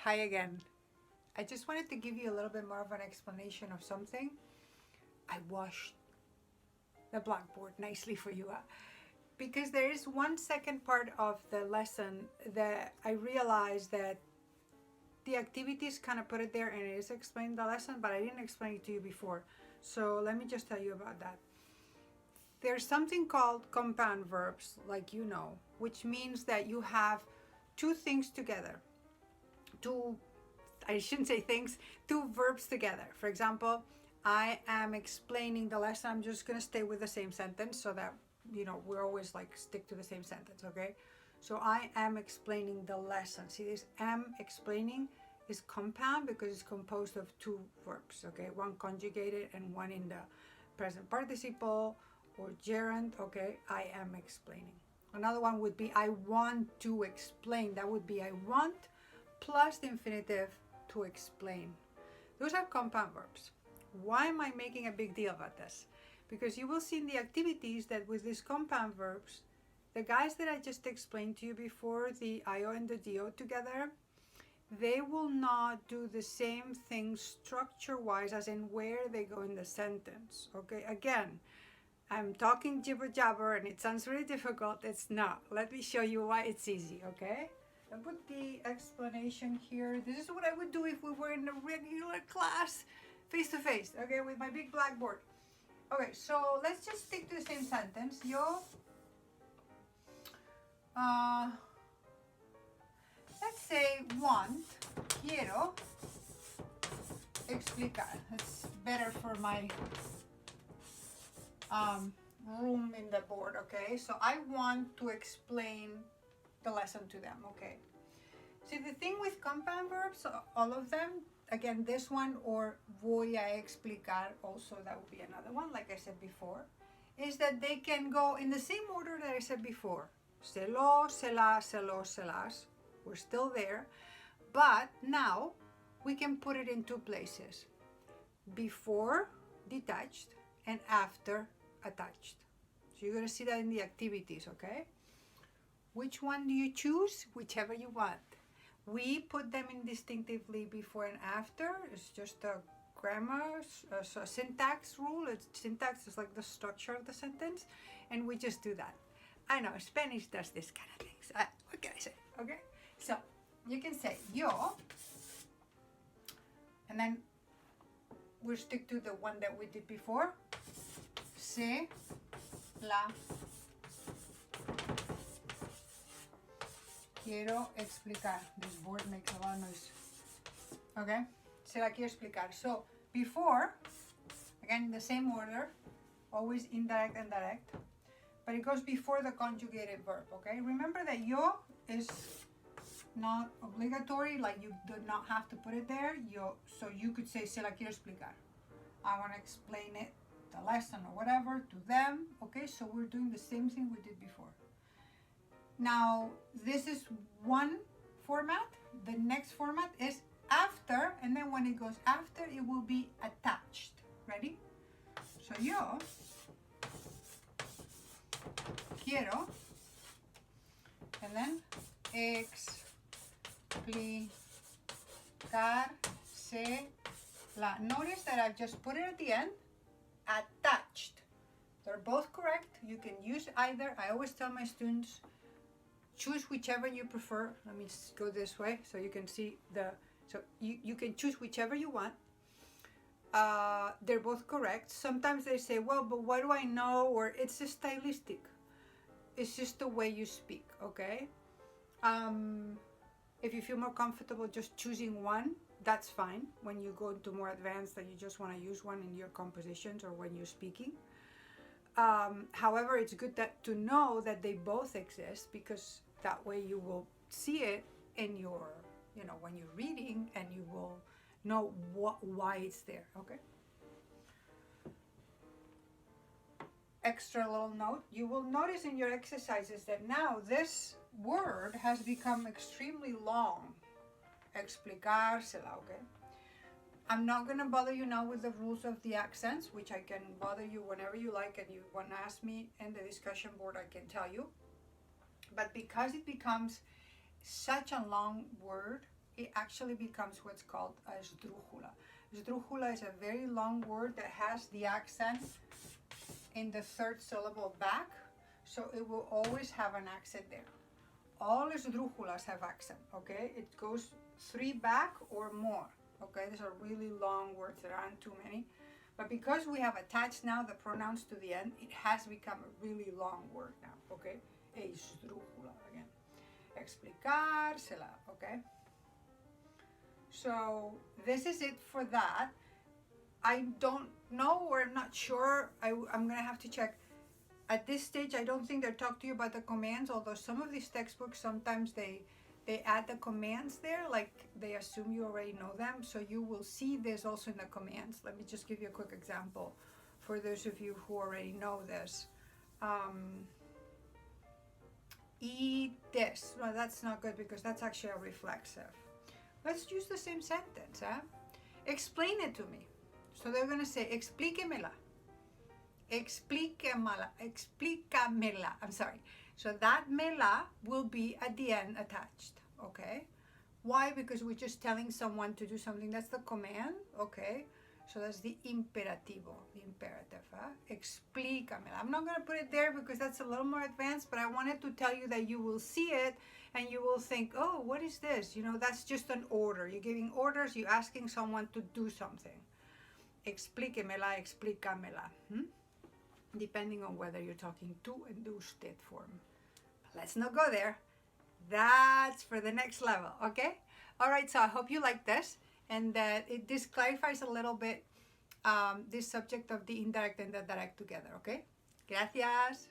Hi again. I just wanted to give you a little bit more of an explanation of something. I washed the blackboard nicely for you because there is one second part of the lesson that I realized that the activities kind of put it there and it is explained the lesson, but I didn't explain it to you before. So let me just tell you about that. There's something called compound verbs, like you know, which means that you have two things together. I shouldn't say things, two verbs together. For example, I am explaining the lesson. I'm just going to stay with the same sentence so that, we always like stick to the same sentence, okay? So I am explaining the lesson. See, this am explaining is compound because it's composed of two verbs, okay? One conjugated and one in the present participle or gerund, okay? I am explaining. Another one would be I want to explain. That would be I want plus the infinitive to explain. Those are compound verbs. Why am I making a big deal about this? Because you will see in the activities that with these compound verbs, the guys that I just explained to you before, the IO and the DO together, they will not do the same thing structure-wise as in where they go in the sentence. Okay, again, I'm talking jibber-jabber and it sounds really difficult. It's not. Let me show you why it's easy, okay? I put the explanation here. This is what I would do if we were in a regular class, face to face, okay, with my big blackboard. Okay, so let's just stick to the same sentence. Yo, let's say quiero explicar. It's better for my room in the board, okay? So I want to explain the lesson to them, okay? See, the thing with compound verbs, all of them, again, this one or voy a explicar, also that would be another one, like I said before, is that they can go in the same order that I said before. Se lo, se la, se lo, se las. We're still there, but now we can put it in two places. Before, detached, and after, attached. So you're going to see that in the activities, okay? Which one do you choose? Whichever you want. We put them in distinctively before and after. It's just a grammar, so syntax rule. Syntax is like the structure of the sentence, and we just do that. I know Spanish does this kind of things. What can I say? Okay, so you can say yo, and then we'll stick to the one that we did before. Se, la, quiero explicar. This board makes a lot of noise. Okay, se la quiero explicar. So before, again in the same order, always indirect and direct, but it goes before the conjugated verb. Okay, remember that yo is not obligatory, like you do not have to put it there. Yo, so you could say se la quiero explicar. I want to explain it, the lesson or whatever, to them. Okay, so we're doing the same thing we did before. Now, this is one format. The next format is after, and then when it goes after, it will be attached. Ready? So yo quiero, and then explicarse la. Notice that I've just put it at the end, attached. They're both correct. You can use either. I always tell my students, choose whichever you prefer. Let me go this way so you can see so you can choose whichever you want. They're both correct. Sometimes they say, well, but what do I know? Or it's just stylistic. It's just the way you speak, okay? If you feel more comfortable just choosing one, that's fine. When you go into more advanced and you just want to use one in your compositions or when you're speaking. However, it's good to know that they both exist, because that way you will see it in your, when you're reading, and you will know why it's there, okay? Extra little note, you will notice in your exercises that now this word has become extremely long. Explicársela, okay? I'm not going to bother you now with the rules of the accents, which I can bother you whenever you like, and you want to ask me in the discussion board, I can tell you. But because it becomes such a long word, it actually becomes what's called a esdrújula. Esdrújula is a very long word that has the accent in the third syllable back, so it will always have an accent there. All esdrújulas have accent, okay? It goes 3 back or more, okay? These are really long words. There aren't too many. But because we have attached now the pronouns to the end, it has become a really long word now, okay? Esdrújula again. Explicársela, okay? So this is it for that. I don't know, or I'm not sure. I'm gonna have to check. At this stage, I don't think they're talking to you about the commands, although some of these textbooks, sometimes they add the commands there, like they assume you already know them. So you will see this also in the commands. Let me just give you a quick example for those of you who already know this. Eat this. No, that's not good because that's actually a reflexive. Let's use the same sentence, huh? Explain it to me. So they're going to say, explíquemela. Explícamela. I'm sorry. So that mela will be at the end attached, okay? Why? Because we're just telling someone to do something. That's the command, okay? So that's the imperativo, the imperative, huh? Explícamela. I'm not going to put it there because that's a little more advanced, but I wanted to tell you that you will see it and you will think, oh, what is this? You know, that's just an order. You're giving orders, you're asking someone to do something. Explíquemela, explícamela. Depending on whether you're talking to and usted form. But let's not go there. That's for the next level, okay? All right, so I hope you like this and that this clarifies a little bit this subject of the indirect and the direct together, okay? Gracias.